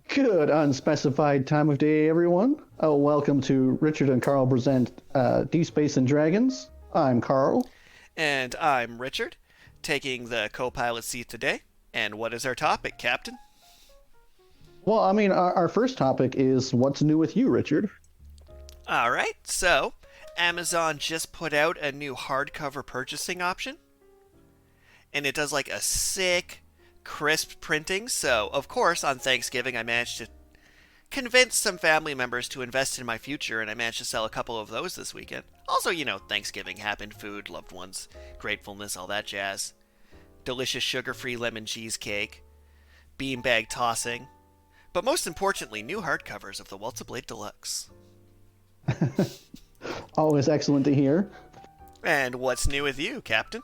Good unspecified time of day, everyone. Welcome to Richard and Karl present Deep Space and Dragons. I'm Karl. And I'm Richard, taking the co pilot seat today. And what is our topic, Captain? Well, I mean, our first topic is what's new with you, Richard? Alright, so Amazon just put out a new hardcover purchasing option. And it does like a sick, crisp printing. So, of course, on Thanksgiving, I managed to convince some family members to invest in my future, and I managed to sell a couple of those this weekend. Also, Thanksgiving happened, food, loved ones, gratefulness, all that jazz. Delicious sugar-free lemon cheesecake, beanbag tossing, but most importantly, new hardcovers of the Waltz Blade Deluxe. Always excellent to hear. And what's new with you, Captain?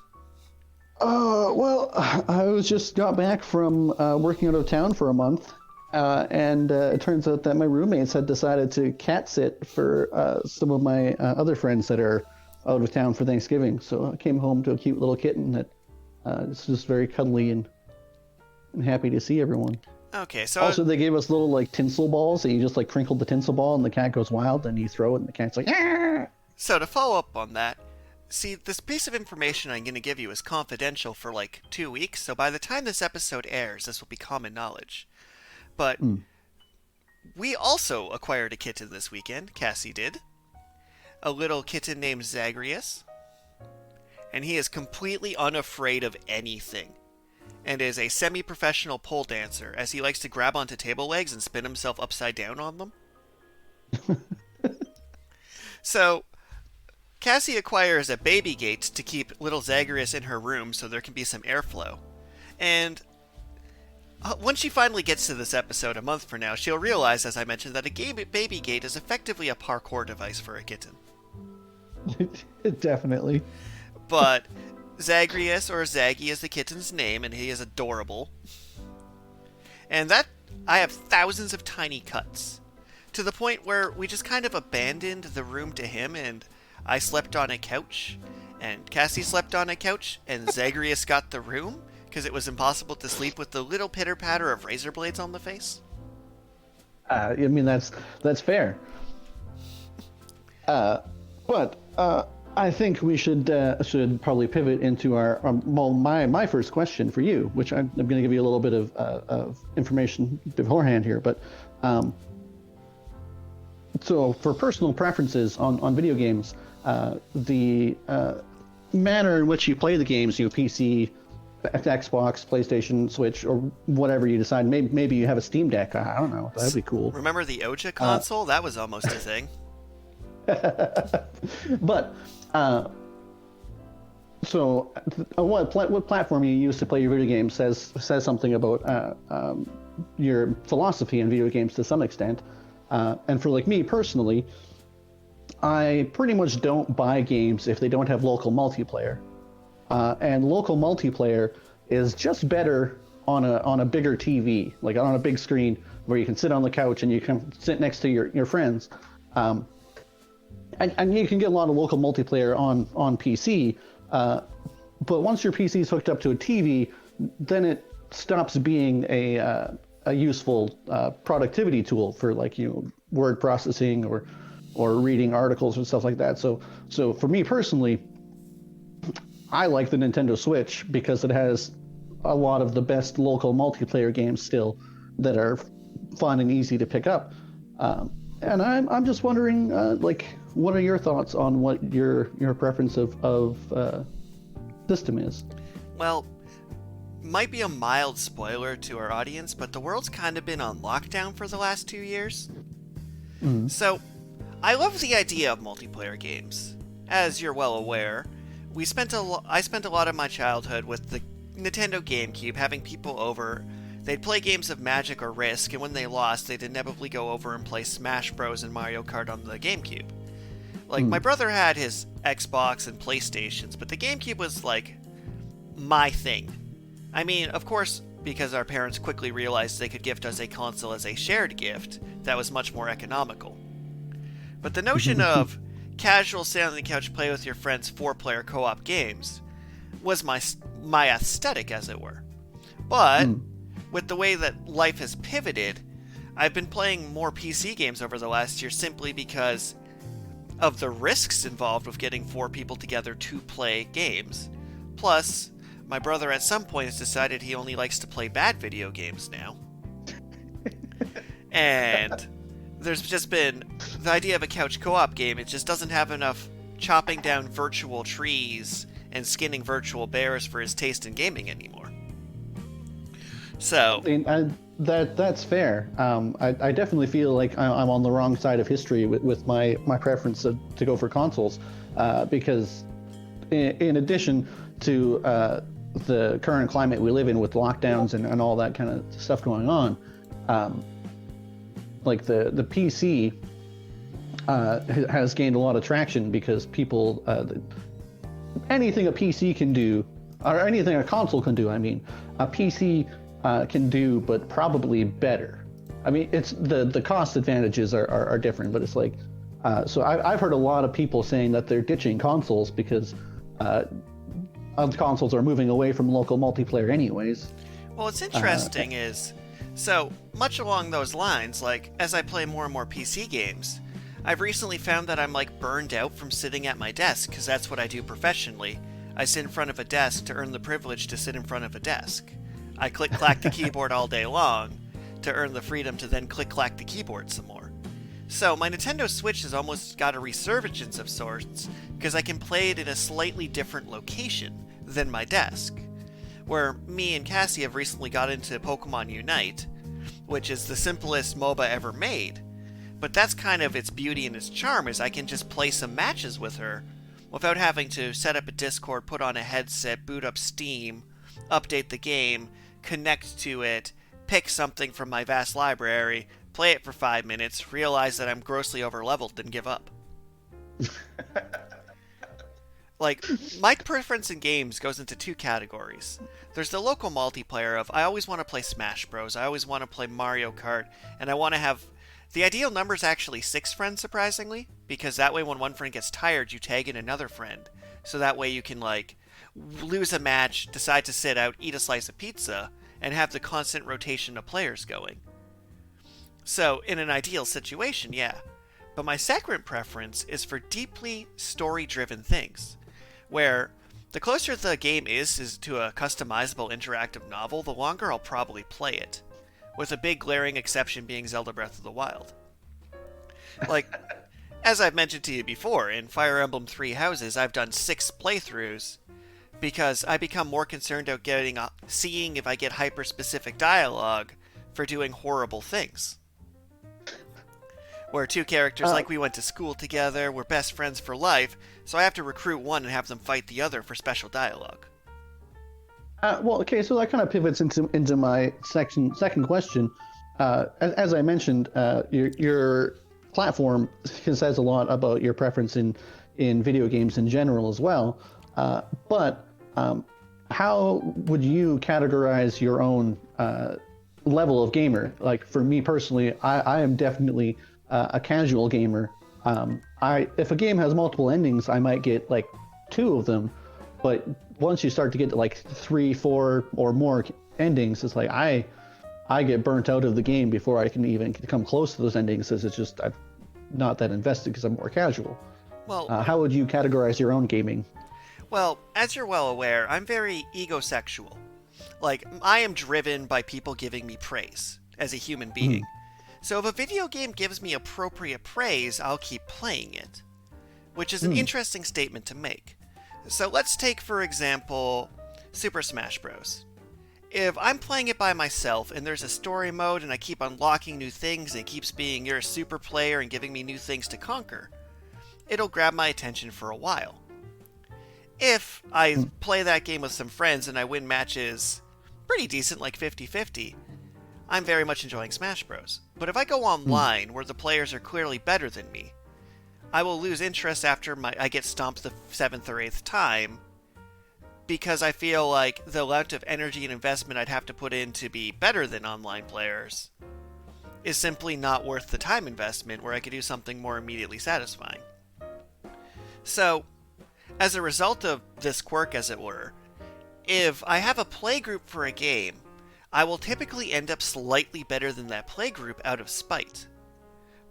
Well, I was just got back from working out of town for a month, and it turns out that my roommates had decided to cat sit for some of my other friends that are out of town for Thanksgiving. So I came home to a cute little kitten that is just very cuddly and happy to see everyone. Okay, so Also, they gave us little like tinsel balls that you just like crinkle the tinsel ball and the cat goes wild, and you throw it and the cat's like, ah! So to follow up on that, see, this piece of information I'm going to give you is confidential for like 2 weeks, so by the time this episode airs, this will be common knowledge. But we also acquired a kitten this weekend, Cassie did. A little kitten named Zagreus. And he is completely unafraid of anything. And is a semi-professional pole dancer, as he likes to grab onto table legs and spin himself upside down on them. So, Cassie acquires a baby gate to keep little Zagreus in her room so there can be some airflow. And once she finally gets to this episode a month from now, she'll realize, as I mentioned, that a baby gate is effectively a parkour device for a kitten. Definitely. But Zagreus, or Zaggy is the kitten's name, and he is adorable. And that, I have thousands of tiny cuts. To the point where we just kind of abandoned the room to him, and I slept on a couch, and Cassie slept on a couch, and Zagreus got the room, because it was impossible to sleep with the little pitter-patter of razor blades on the face. I mean, that's fair. But I think we should probably pivot into our my first question for you, which I'm going to give you a little bit of information beforehand here. But so for personal preferences on video games, the manner in which you play the games, PC, Xbox, PlayStation, Switch, or whatever you decide. Maybe you have a Steam Deck. I don't know. That'd be cool. Remember the Oja console? That was almost a thing. But so what platform you use to play your video games says something about your philosophy in video games to some extent. And for like me personally, I pretty much don't buy games if they don't have local multiplayer. And local multiplayer is just better on a bigger TV, like on a big screen where you can sit on the couch and you can sit next to your friends. And you can get a lot of local multiplayer on PC, but once your PC is hooked up to a TV, then it stops being a useful productivity tool for word processing or reading articles and stuff like that. So for me personally, I like the Nintendo Switch because it has a lot of the best local multiplayer games still that are fun and easy to pick up. And I'm just wondering, what are your thoughts on what your preference of system is? Well, might be a mild spoiler to our audience, but the world's kind of been on lockdown for the last 2 years. Mm-hmm. So, I love the idea of multiplayer games. As you're well aware, I spent a lot of my childhood with the Nintendo GameCube, having people over. They'd play games of Magic or Risk, and when they lost, they'd inevitably go over and play Smash Bros. And Mario Kart on the GameCube. My brother had his Xbox and PlayStations, but the GameCube was, my thing. I mean, of course, because our parents quickly realized they could gift us a console as a shared gift, that was much more economical. But the notion of casual sit on the couch play with your friends 4-player co-op games was my aesthetic, as it were. But with the way that life has pivoted, I've been playing more PC games over the last year simply because of the risks involved with getting 4 people together to play games. Plus, my brother at some point has decided he only likes to play bad video games now. And there's just been the idea of a couch co-op game. It just doesn't have enough chopping down virtual trees and skinning virtual bears for his taste in gaming anymore. So that's fair. I definitely feel like I'm on the wrong side of history with my preference to go for consoles, because in addition to the current climate we live in with lockdowns and all that kind of stuff going on, like the PC has gained a lot of traction because people, anything a PC can do, or anything a console can do, I mean, a PC can do, but probably better. I mean, it's the cost advantages are different, but it's like, so I've heard a lot of people saying that they're ditching consoles because consoles are moving away from local multiplayer anyways. Well, what's interesting is, so much along those lines, like as I play more and more PC games, I've recently found that I'm like burned out from sitting at my desk, because that's what I do professionally. I sit in front of a desk to earn the privilege to sit in front of a desk. I click-clack the keyboard all day long to earn the freedom to then click-clack the keyboard some more. So my Nintendo Switch has almost got a resurgence of sorts, because I can play it in a slightly different location than my desk. Where me and Cassie have recently got into Pokemon Unite, which is the simplest MOBA ever made. But that's kind of its beauty and its charm, is I can just play some matches with her without having to set up a Discord, put on a headset, boot up Steam, update the game, connect to it, pick something from my vast library, play it for 5 minutes, realize that I'm grossly overleveled, and give up. Like, my preference in games goes into 2 categories. There's the local multiplayer of, I always want to play Smash Bros, I always want to play Mario Kart, and I want to have... The ideal number is actually 6 friends, surprisingly, because that way when one friend gets tired, you tag in another friend. So that way you can, like, lose a match, decide to sit out, eat a slice of pizza, and have the constant rotation of players going. So, in an ideal situation, yeah. But my second preference is for deeply story-driven things, where the closer the game is to a customizable interactive novel, the longer I'll probably play it. With a big glaring exception being Zelda Breath of the Wild. Like, as I've mentioned to you before, in Fire Emblem Three Houses, I've done 6 playthroughs because I become more concerned about seeing if I get hyper-specific dialogue for doing horrible things. Where 2 characters, like we went to school together, we're best friends for life, so I have to recruit one and have them fight the other for special dialogue. Well, okay, so that kind of pivots into my second question. As I mentioned, your platform says a lot about your preference in video games in general as well. But how would you categorize your own level of gamer? Like for me personally, I am definitely a casual gamer. If a game has multiple endings, I might get like 2 of them, but once you start to get to like 3, 4, or more endings, it's like I get burnt out of the game before I can even come close to those endings, because it's just I'm not that invested because I'm more casual. Well, how would you categorize your own gaming? Well, as you're well aware, I'm very egosexual. Like, I am driven by people giving me praise as a human being. So if a video game gives me appropriate praise, I'll keep playing it. Which is an interesting statement to make. So let's take, for example, Super Smash Bros. If I'm playing it by myself and there's a story mode and I keep unlocking new things and it keeps being you're a super player and giving me new things to conquer, it'll grab my attention for a while. If I play that game with some friends and I win matches pretty decent, like 50-50, I'm very much enjoying Smash Bros. But if I go online where the players are clearly better than me, I will lose interest after I get stomped the 7th or 8th time, because I feel like the amount of energy and investment I'd have to put in to be better than online players is simply not worth the time investment, where I could do something more immediately satisfying. So, as a result of this quirk, as it were, if I have a playgroup for a game, I will typically end up slightly better than that playgroup out of spite.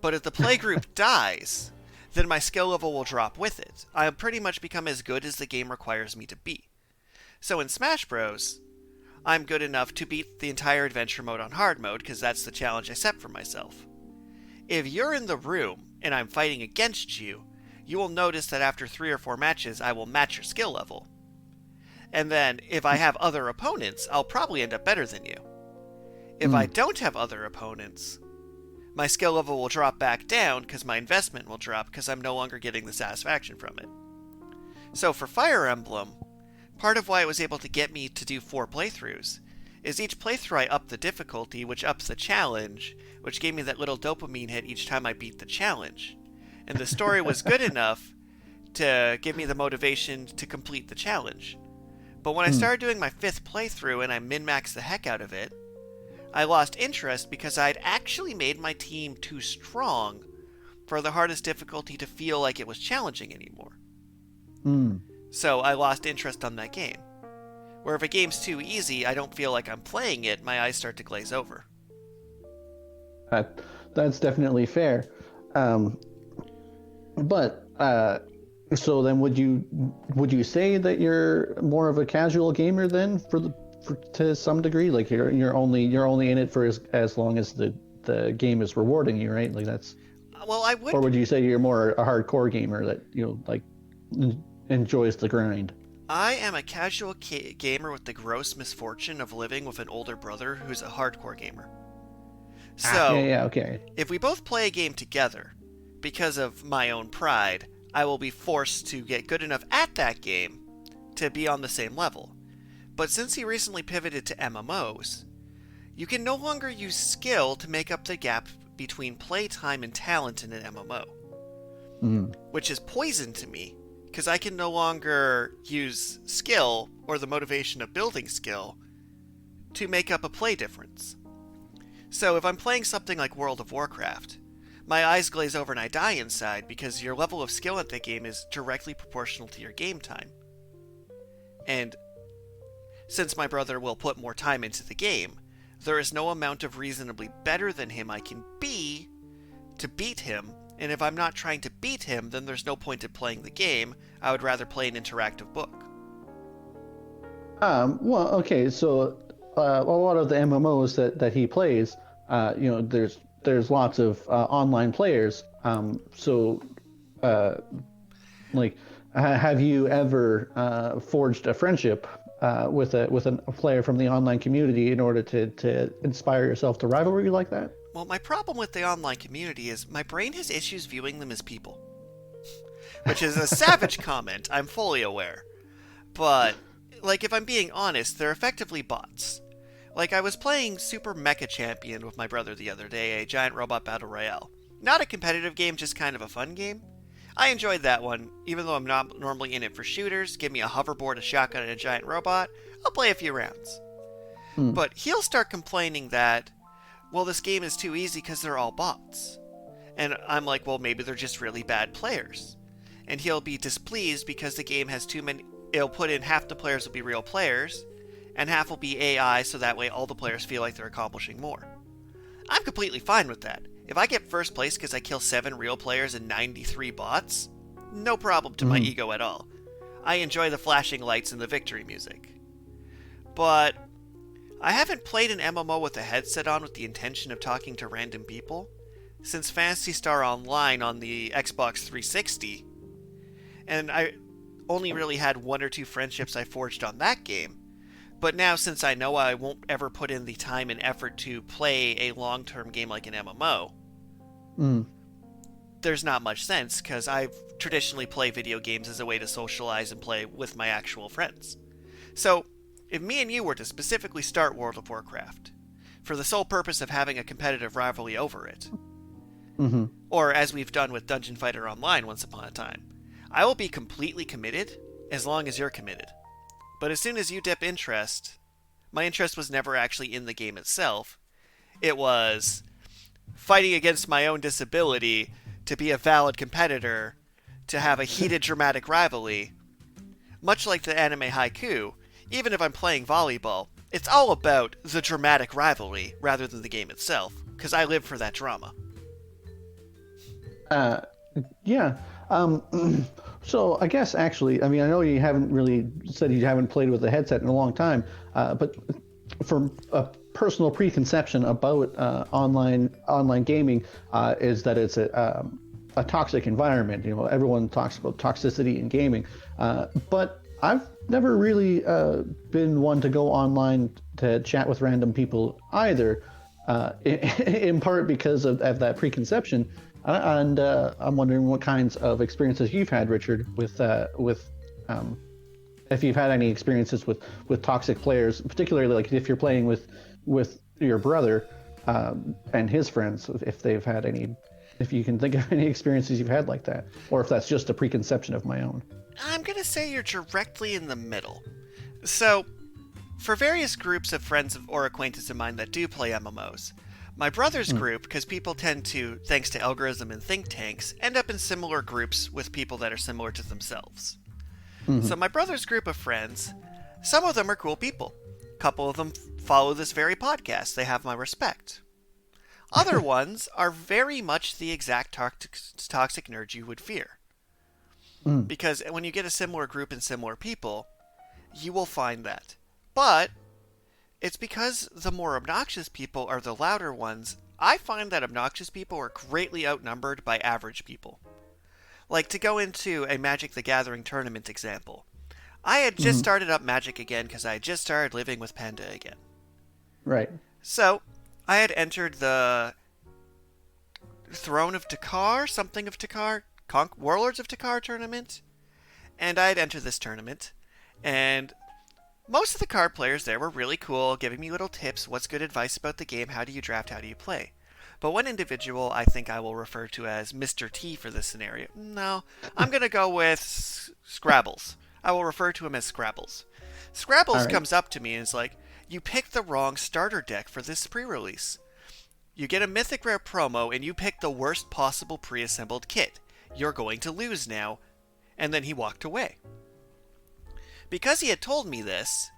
But if the playgroup dies, then my skill level will drop with it. I'll pretty much become as good as the game requires me to be. So in Smash Bros., I'm good enough to beat the entire adventure mode on hard mode, because that's the challenge I set for myself. If you're in the room and I'm fighting against you, you will notice that after 3 or 4 matches, I will match your skill level. And then, if I have other opponents, I'll probably end up better than you. If I don't have other opponents, my skill level will drop back down because my investment will drop because I'm no longer getting the satisfaction from it. So for Fire Emblem, part of why it was able to get me to do 4 playthroughs is each playthrough I upped the difficulty, which ups the challenge, which gave me that little dopamine hit each time I beat the challenge. And the story was good enough to give me the motivation to complete the challenge. But when I started doing my 5th playthrough and I min-maxed the heck out of it, I lost interest because I'd actually made my team too strong for the hardest difficulty to feel like it was challenging anymore. So I lost interest on that game. Where if a game's too easy, I don't feel like I'm playing it, my eyes start to glaze over. That's definitely fair. But so then would you say that you're more of a casual gamer then to some degree? Like you're only in it for as long as the game is rewarding you, right? Like that's. Well, I would. Or would you say you're more a hardcore gamer that like enjoys the grind? I am a casual gamer with the gross misfortune of living with an older brother who's a hardcore gamer. So, okay. If we both play a game together, because of my own pride, I will be forced to get good enough at that game to be on the same level. But since he recently pivoted to MMOs, you can no longer use skill to make up the gap between playtime and talent in an MMO. Which is poison to me, because I can no longer use skill, or the motivation of building skill, to make up a play difference. So if I'm playing something like World of Warcraft, my eyes glaze over and I die inside because your level of skill at the game is directly proportional to your game time. And since my brother will put more time into the game, there is no amount of reasonably better than him I can be to beat him, and if I'm not trying to beat him, then there's no point in playing the game. I would rather play an interactive book. Well, okay, so a lot of the MMOs that he plays, there's lots of online players. Have you ever forged a friendship with a player from the online community in order to inspire yourself to rivalry like that? Well, my problem with the online community is my brain has issues viewing them as people. Which is a savage comment, I'm fully aware. But, if I'm being honest, they're effectively bots. I was playing Super Mecha Champion with my brother the other day, a giant robot battle royale. Not a competitive game, just kind of a fun game. I enjoyed that one, even though I'm not normally in it for shooters. Give me a hoverboard, a shotgun, and a giant robot, I'll play a few rounds. But he'll start complaining that, well, this game is too easy because they're all bots. And I'm like, well, maybe they're just really bad players. And he'll be displeased because the game has too many. It'll put in half the players will be real players, and half will be AI, so that way all the players feel like they're accomplishing more. I'm completely fine with that. If I get first place because I kill 7 real players and 93 bots, no problem to my ego at all. I enjoy the flashing lights and the victory music. But I haven't played an MMO with a headset on with the intention of talking to random people since Phantasy Star Online on the Xbox 360, and I only really had 1 or 2 friendships I forged on that game. But now, since I know I won't ever put in the time and effort to play a long-term game like an MMO, there's not much sense, because I've traditionally played video games as a way to socialize and play with my actual friends. So, if me and you were to specifically start World of Warcraft, for the sole purpose of having a competitive rivalry over it, or as we've done with Dungeon Fighter Online once upon a time, I will be completely committed as long as you're committed. But as soon as you dip interest, my interest was never actually in the game itself. It was fighting against my own disability to be a valid competitor, to have a heated dramatic rivalry. Much like the anime Haiku, even if I'm playing volleyball, it's all about the dramatic rivalry rather than the game itself, because I live for that drama. Yeah. So I guess actually, I mean, I know you haven't really said you haven't played with a headset in a long time, but for a personal preconception about online gaming is that it's a toxic environment. You know, everyone talks about toxicity in gaming, but I've never really been one to go online to chat with random people either, in part because of that preconception. And I'm wondering what kinds of experiences you've had, Richard, with if you've had any experiences with toxic players, particularly like if you're playing with your brother and his friends, if they've had any, if you can think of any experiences you've had like that, or if that's just a preconception of my own. I'm going to say you're directly in the middle. So, for various groups of friends or acquaintances of mine that do play MMOs, my brother's group, because people tend to, thanks to algorithm and think tanks, end up in similar groups with people that are similar to themselves. So my brother's group of friends, some of them are cool people. A couple of them follow this very podcast. They have my respect. Other ones are very much the exact toxic nerds you would fear. Because when you get a similar group and similar people, you will find that. But it's because the more obnoxious people are the louder ones. I find that obnoxious people are greatly outnumbered by average people. Like, to go into a Magic the Gathering tournament example, I had just started up Magic again because I had just started living with Panda again. Right. So, I had entered the Throne of Takar, Warlords of Takar tournament, and I had entered this tournament, and most of the card players there were really cool, giving me little tips, what's good advice about the game, how do you draft, how do you play. But one individual I think I will refer to as Mr. T for this scenario. No, I'm going to go with Scrabbles. I will refer to him as Scrabbles. Scrabbles comes up to me and is like, you picked the wrong starter deck for this pre-release. You get a Mythic Rare promo and you pick the worst possible pre-assembled kit. You're going to lose now. And then he walked away. Because he had told me this,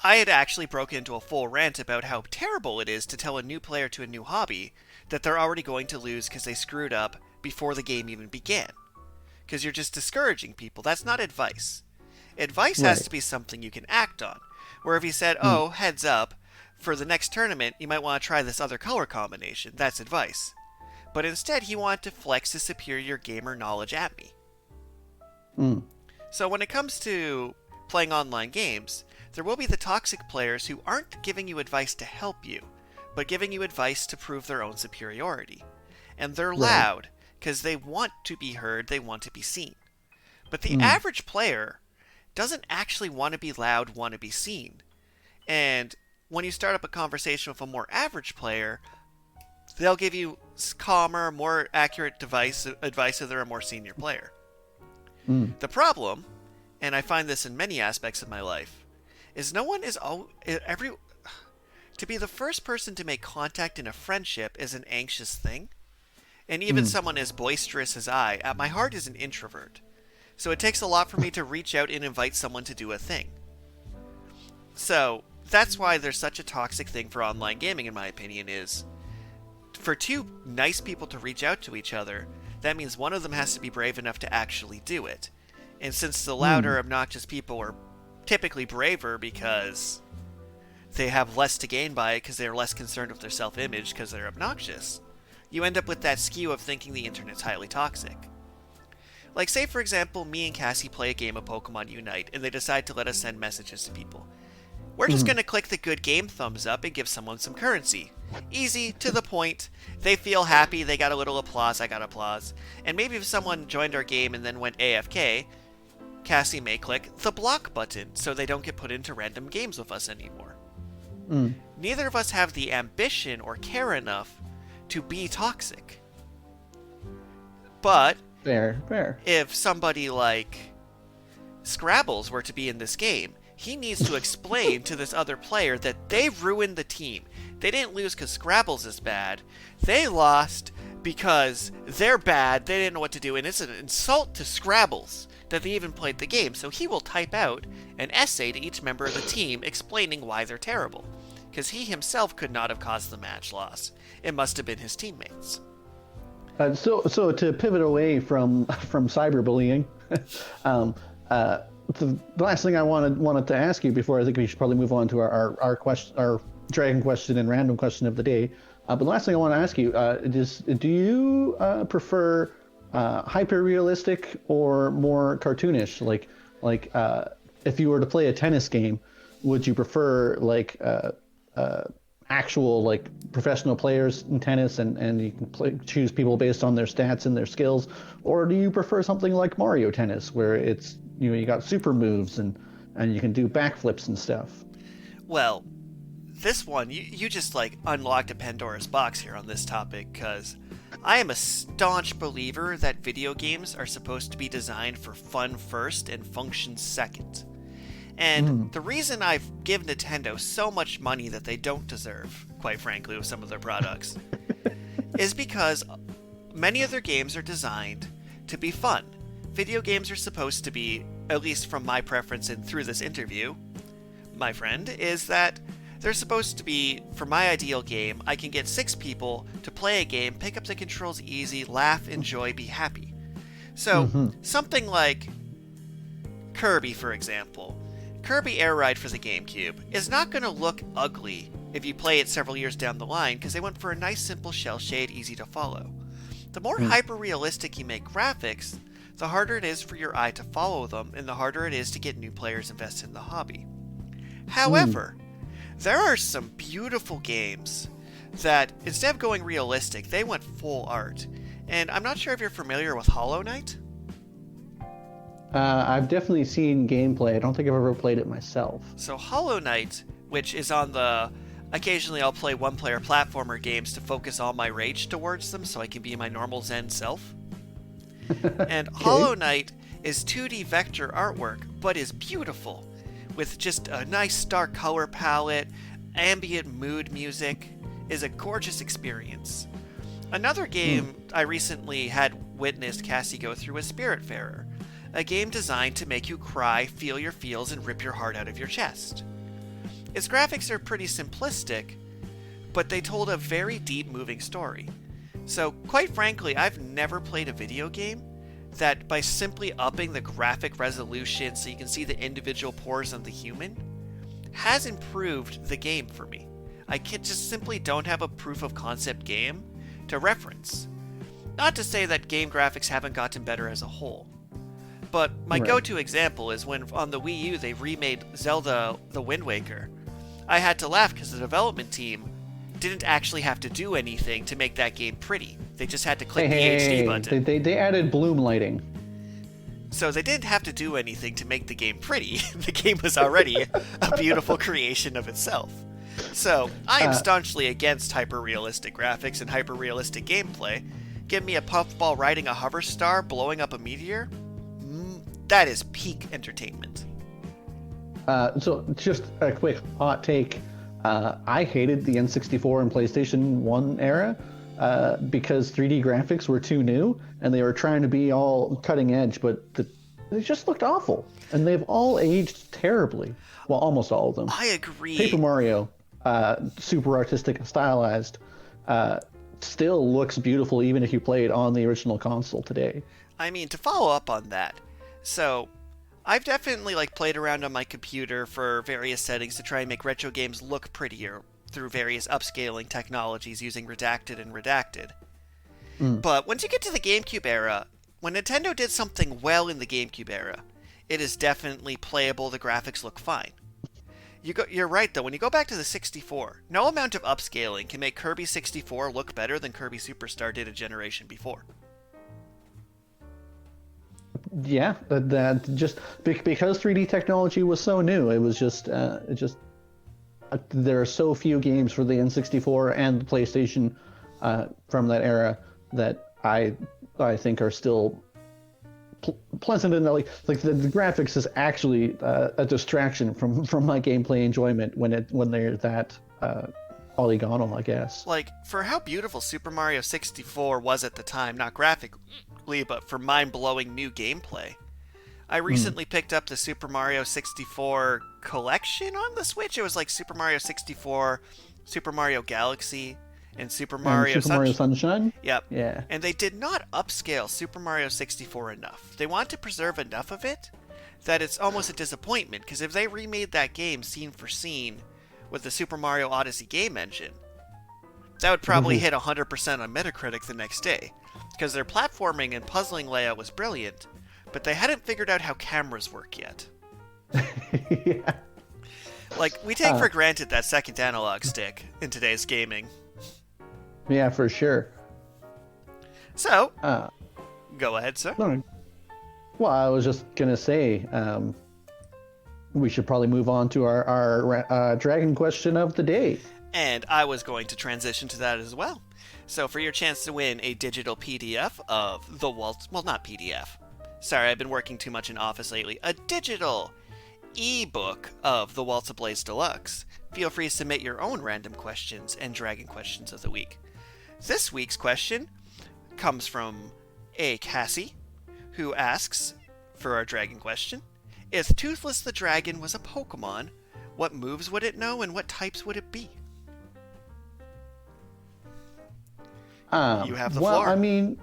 I had actually broken into a full rant about how terrible it is to tell a new player to a new hobby that they're already going to lose because they screwed up before the game even began. Because you're just discouraging people. That's not advice. Advice has to be something you can act on. Where if he said, oh, heads up, for the next tournament, you might want to try this other color combination. That's advice. But instead, he wanted to flex his superior gamer knowledge at me. So when it comes to playing online games, there will be the toxic players who aren't giving you advice to help you, but giving you advice to prove their own superiority. And they're loud, because they want to be heard, they want to be seen. But the average player doesn't actually want to be loud, want to be seen. And when you start up a conversation with a more average player, they'll give you calmer, more accurate advice if they're a more senior player. The problem, and I find this in many aspects of my life, is no one is to be the first person to make contact in a friendship is an anxious thing. And even someone as boisterous as I, at my heart, is an introvert. So it takes a lot for me to reach out and invite someone to do a thing. So that's why there's such a toxic thing for online gaming, in my opinion, is for two nice people to reach out to each other, that means one of them has to be brave enough to actually do it. And since the louder, obnoxious people are typically braver because they have less to gain by it because they're less concerned with their self-image because they're obnoxious, you end up with that skew of thinking the internet's highly toxic. Like, say for example, me and Cassie play a game of Pokemon Unite, and they decide to let us send messages to people. We're just going to click the good game thumbs up and give someone some currency. Easy, to the point. They feel happy, they got a little applause, I got applause. And maybe if someone joined our game and then went AFK, Cassie may click the block button so they don't get put into random games with us anymore. Neither of us have the ambition or care enough to be toxic. But Fair. If somebody like Scrabbles were to be in this game, he needs to explain to this other player that they ruined the team. They didn't lose because Scrabbles is bad. They lost because they're bad, they didn't know what to do, and it's an insult to Scrabbles that they even played the game, so he will type out an essay to each member of the team explaining why they're terrible, because he himself could not have caused the match loss. It must have been his teammates. So to pivot away from cyberbullying, the last thing I wanted to ask you before I think we should probably move on to our dragon question and random question of the day. But the last thing I want to ask you is, do you prefer hyper realistic or more cartoonish? Like if you were to play a tennis game, would you prefer actual professional players in tennis and you can choose people based on their stats and their skills, or do you prefer something like Mario Tennis where it's you got super moves and you can do backflips and stuff? Well, this one you just unlocked a Pandora's box here on this topic, because I am a staunch believer that video games are supposed to be designed for fun first and function second. And the reason I've given Nintendo so much money that they don't deserve, quite frankly, with some of their products, is because many of their games are designed to be fun. Video games are supposed to be, at least from my preference and through this interview, my friend, is that they're supposed to be, for my ideal game, I can get 6 people to play a game, pick up the controls easy, laugh, enjoy, be happy. So, something like Kirby, for example. Kirby Air Ride for the GameCube is not going to look ugly if you play it several years down the line, because they went for a nice simple shell shade, easy to follow. The more hyper-realistic you make graphics, the harder it is for your eye to follow them, and the harder it is to get new players invested in the hobby. However, there are some beautiful games that, instead of going realistic, they went full art. And I'm not sure if you're familiar with Hollow Knight. I've definitely seen gameplay. I don't think I've ever played it myself. So Hollow Knight, which is on the... Occasionally I'll play one-player platformer games to focus all my rage towards them so I can be my normal Zen self. And okay. Hollow Knight is 2D vector artwork, but is beautiful, with just a nice stark color palette, ambient mood music, is a gorgeous experience. Another game I recently had witnessed Cassie go through was Spiritfarer, a game designed to make you cry, feel your feels, and rip your heart out of your chest. Its graphics are pretty simplistic, but they told a very deep, moving story. So, quite frankly, I've never played a video game that, by simply upping the graphic resolution so you can see the individual pores on the human, has improved the game for me. I just simply don't have a proof of concept game to reference. Not to say that game graphics haven't gotten better as a whole. But my go-to example is when on the Wii U they remade Zelda The Wind Waker. I had to laugh because the development team didn't actually have to do anything to make that game pretty. They just had to click the HD button. They added bloom lighting. So they didn't have to do anything to make the game pretty. The game was already a beautiful creation of itself. So I am staunchly against hyper-realistic graphics and hyper-realistic gameplay. Give me a puffball riding a hover star blowing up a meteor. That is peak entertainment. So just a quick hot take. I hated the N64 and PlayStation 1 era because 3D graphics were too new and they were trying to be all cutting edge, but they just looked awful. And they've all aged terribly. Well, almost all of them. I agree. Paper Mario, super artistic and stylized, still looks beautiful even if you play it on the original console today. I mean, to follow up on that, so I've definitely played around on my computer for various settings to try and make retro games look prettier through various upscaling technologies using redacted and redacted. But once you get to the GameCube era, when Nintendo did something well in the GameCube era, it is definitely playable, the graphics look fine. You're right though, when you go back to the 64, no amount of upscaling can make Kirby 64 look better than Kirby Superstar did a generation before. Yeah, that just because 3D technology was so new, it was just there are so few games for the N64 and the PlayStation from that era that I think are still pleasant and the graphics is actually a distraction from my gameplay enjoyment when they're that polygonal, I guess. For how beautiful Super Mario 64 was at the time, not graphically, but for mind-blowing new gameplay. I recently picked up the Super Mario 64 collection on the Switch. It was like Super Mario 64, Super Mario Galaxy, and Super Mario Super Mario Sunshine? Yep. Yeah. And they did not upscale Super Mario 64 enough. They want to preserve enough of it that it's almost a disappointment, because if they remade that game scene for scene with the Super Mario Odyssey game engine, that would probably hit 100% on Metacritic the next day, because their platforming and puzzling layout was brilliant, but they hadn't figured out how cameras work yet. Yeah. Like, we take for granted that second analog stick in today's gaming. Yeah, for sure. So, go ahead, sir. No, well, I was just gonna say, we should probably move on to our dragon question of the day. And I was going to transition to that as well. So for your chance to win a digital PDF of the Waltz... Well, not PDF. Sorry, I've been working too much in Office lately. A digital ebook of the Waltz Ablaze Deluxe. Feel free to submit your own random questions and dragon questions of the week. This week's question comes from a Cassie, who asks, for our dragon question, if Toothless the Dragon was a Pokemon, what moves would it know and what types would it be? You have the floor. Well, I mean,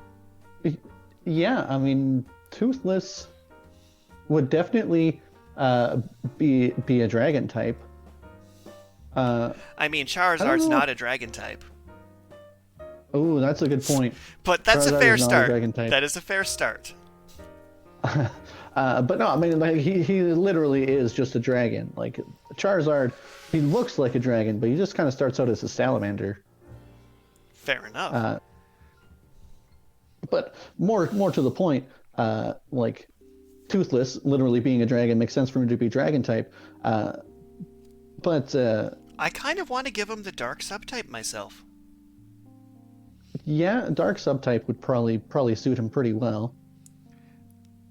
yeah, I mean, Toothless would definitely be a dragon type. I mean, Charizard's not a dragon type. Oh, that's a good point. But that's Charizard a fair is not a start. dragon type. That is a fair start. But no, I mean, like, he literally is just a dragon. Like, Charizard, he looks like a dragon, but he just kind of starts out as a salamander. Fair enough. But more to the point, like, Toothless, literally being a dragon, makes sense for him to be dragon type. But I kind of want to give him the dark subtype myself. yeah, dark subtype would probably suit him pretty well.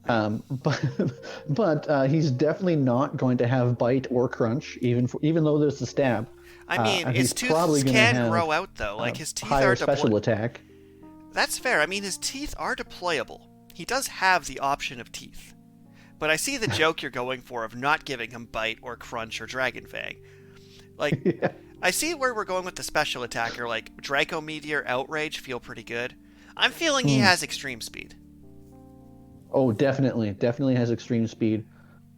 But he's definitely not going to have bite or crunch, even though there's the stab. I mean, his he's probably teeth gonna can have grow out, though. Like, his teeth higher are special attack. That's fair. I mean, his teeth are deployable. He does have the option of teeth. But I see the joke you're going for of not giving him bite or crunch or dragon fang. Like, Yeah. I see where we're going with the special attacker. Like, Draco Meteor, Outrage feel pretty good. I'm feeling he has extreme speed. Oh, definitely has extreme speed.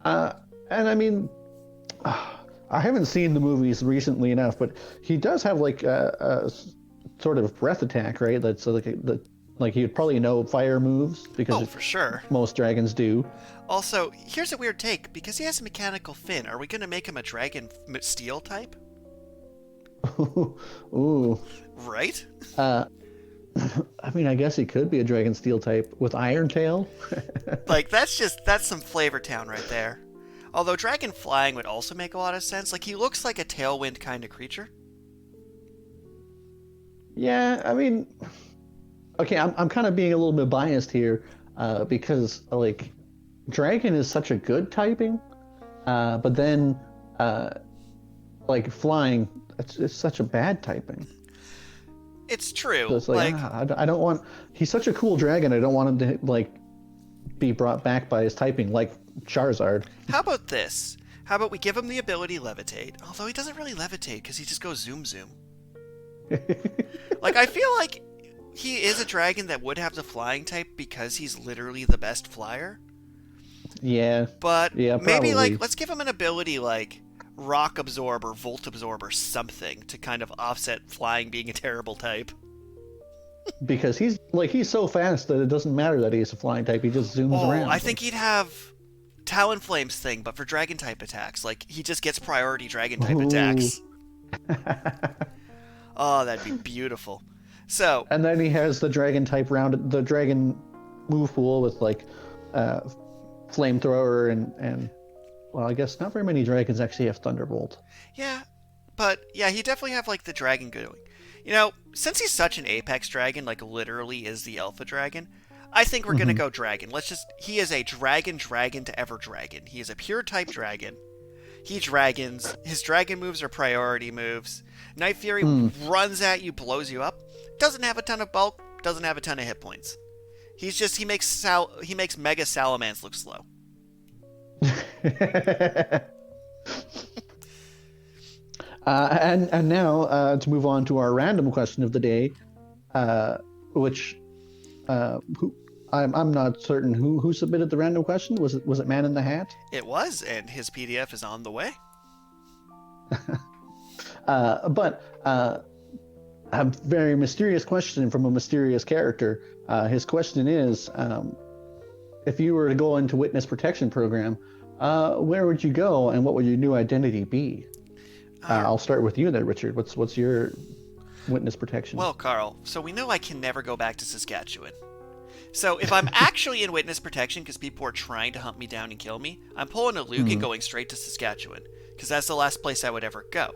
And I mean, I haven't seen the movies recently enough, but he does have like a sort of breath attack, right? That's like he would probably know fire moves because for sure. most dragons do. Also, here's a weird take. Because he has a mechanical fin, are we going to make him a dragon steel type? Ooh. Right? I mean, I guess he could be a dragon steel type with Iron Tail. Like, that's some Flavor Town right there. Although dragon flying would also make a lot of sense. Like, he looks like a tailwind kind of creature. Yeah, I mean, okay, I'm kind of being a little bit biased here because like dragon is such a good typing, but then like flying, it's such a bad typing. It's true. So it's like, I don't want. He's such a cool dragon. I don't want him to like be brought back by his typing like Charizard. How about this? How about we give him the ability levitate? Although he doesn't really levitate because he just goes zoom zoom. Like, I feel like he is a dragon that would have the flying type because he's literally the best flyer. Yeah. But yeah, maybe probably. like let's give him an ability like Rock Absorb or Volt Absorb or something to kind of offset flying being a terrible type. Because he's so fast that it doesn't matter that he's a flying type. He just zooms around. I think he'd have Talonflame's thing, but for dragon type attacks. Like, he just gets priority dragon type attacks. Oh, that'd be beautiful. So, and then he has the dragon type the dragon move pool with like flamethrower and well, I guess not very many dragons actually have Thunderbolt. Yeah, but yeah, he definitely have like the dragon going. You know, since he's such an apex dragon, like literally is the alpha dragon, I think we're gonna go dragon. He is a dragon to ever dragon. He is a pure type dragon. He dragons. His dragon moves are priority moves. Night Fury runs at you, blows you up. Doesn't have a ton of bulk. Doesn't have a ton of hit points. He makes Mega Salamence look slow. And now to move on to our random question of the day, which who I'm not certain who submitted the random question. Was it Man in the Hat? It was, and his PDF is on the way. But a very mysterious question from a mysterious character. His question is, if you were to go into witness protection program, where would you go, and what would your new identity be? I'll start with you there, Richard. What's your witness protection? Well, Carl, so we know I can never go back to Saskatchewan. So if I'm actually in witness protection because people are trying to hunt me down and kill me, I'm pulling a Luke and going straight to Saskatchewan, because that's the last place I would ever go.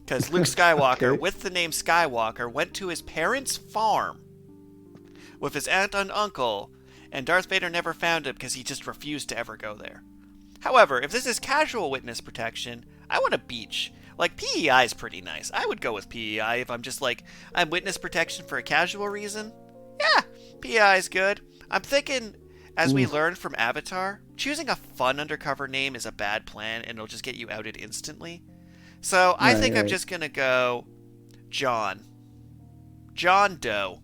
Because Luke Skywalker, Okay. with the name Skywalker, went to his parents' farm with his aunt and uncle, and Darth Vader never found him because he just refused to ever go there. However, if this is casual witness protection, I want a beach. Like, PEI is pretty nice. I would go with PEI if I'm just like, I'm witness protection for a casual reason. Yeah, PEI is good. I'm thinking, as we learned from Avatar, choosing a fun undercover name is a bad plan and it'll just get you outed instantly. So I think I'm just going to go John. John Doe.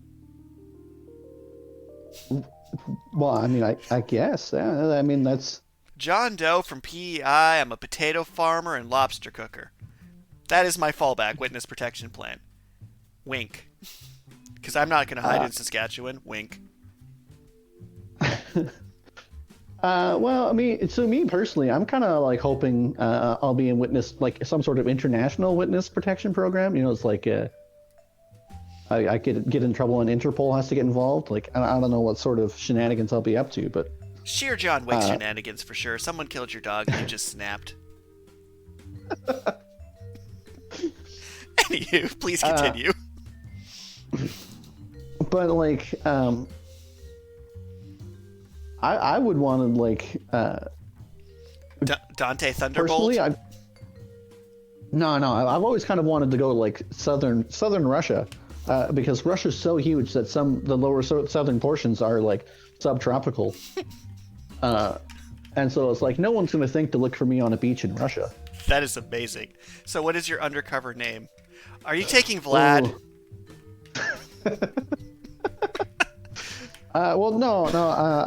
Well, I mean, I guess. Yeah, I mean, that's... John Doe from PEI. I'm a potato farmer and lobster cooker. That is my fallback witness protection plan. Wink. Because I'm not going to hide in Saskatchewan. Wink. Well, I mean, so me personally, I'm kind of like hoping I'll be in witness, like some sort of international witness protection program. You know, it's like I get in trouble and Interpol has to get involved. Like, I don't know what sort of shenanigans I'll be up to, but... Sheer John Wick shenanigans for sure. Someone killed your dog and you just snapped. Anywho, please continue. But like, I would want to like Dante Thunderbolt? personally. I've always kind of wanted to go like southern Russia, because Russia's so huge that the lower southern portions are like subtropical. And so it's like no one's going to think to look for me on a beach in Russia. That is amazing. So what is your undercover name? Are you taking Vlad? Well, no.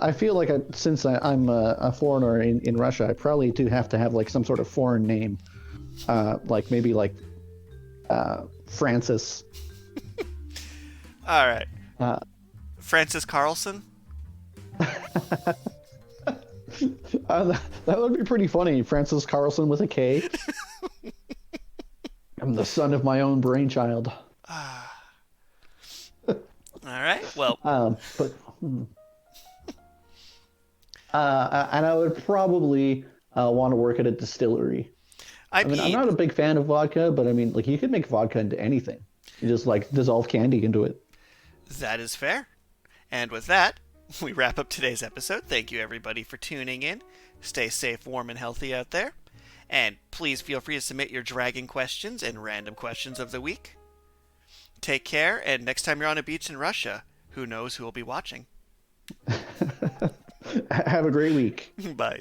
I feel like since I'm a foreigner in Russia, I probably do have to have like some sort of foreign name, like maybe like Francis. All right. Francis Carlson? That would be pretty funny. Francis Carlson with a K. I'm the son of my own brainchild. All right. Well, and I would probably want to work at a distillery. I mean, I'm not a big fan of vodka, but I mean, like, you could make vodka into anything. You just like dissolve candy into it. That is fair. And with that, we wrap up today's episode. Thank you, everybody, for tuning in. Stay safe, warm, and healthy out there. And please feel free to submit your dragon questions and random questions of the week. Take care, and next time you're on a beach in Russia, who knows who will be watching. Have a great week. Bye.